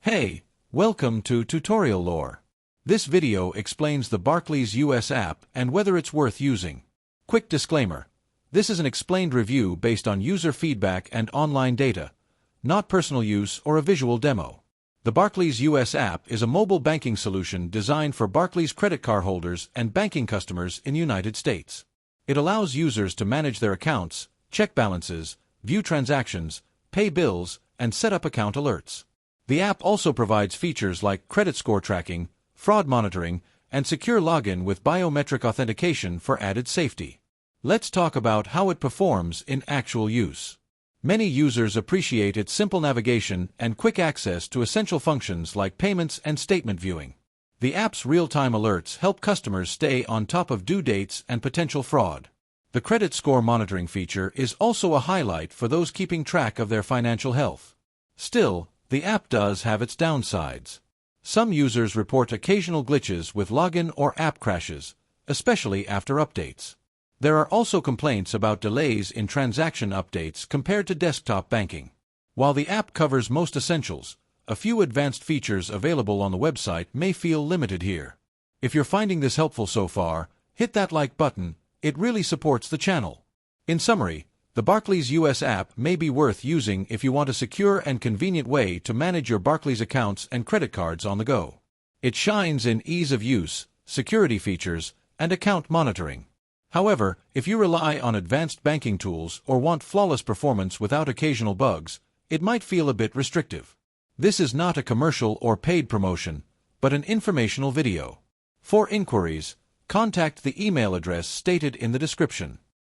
Hey, welcome to Tutorial Lore. This video explains the Barclays US app and whether it's worth using. Quick disclaimer. This is an explained review based on user feedback and online data, not personal use or a visual demo. The Barclays US app is a mobile banking solution designed for Barclays credit card holders and banking customers in the United States. It allows users to manage their accounts, check balances, view transactions, pay bills, and set up account alerts. The app also provides features like credit score tracking, fraud monitoring, and secure login with biometric authentication for added safety. Let's talk about how it performs in actual use. Many users appreciate its simple navigation and quick access to essential functions like payments and statement viewing. The app's real-time alerts help customers stay on top of due dates and potential fraud. The credit score monitoring feature is also a highlight for those keeping track of their financial health. Still, the app does have its downsides. Some users report occasional glitches with login or app crashes, especially after updates. There are also complaints about delays in transaction updates compared to desktop banking. While the app covers most essentials, a few advanced features available on the website may feel limited here. If you're finding this helpful so far, hit that like button. It really supports the channel. In summary, the Barclays US app may be worth using if you want a secure and convenient way to manage your Barclays accounts and credit cards on the go. It shines in ease of use, security features, and account monitoring. However, if you rely on advanced banking tools or want flawless performance without occasional bugs, it might feel a bit restrictive. This is not a commercial or paid promotion, but an informational video. For inquiries, contact the email address stated in the description.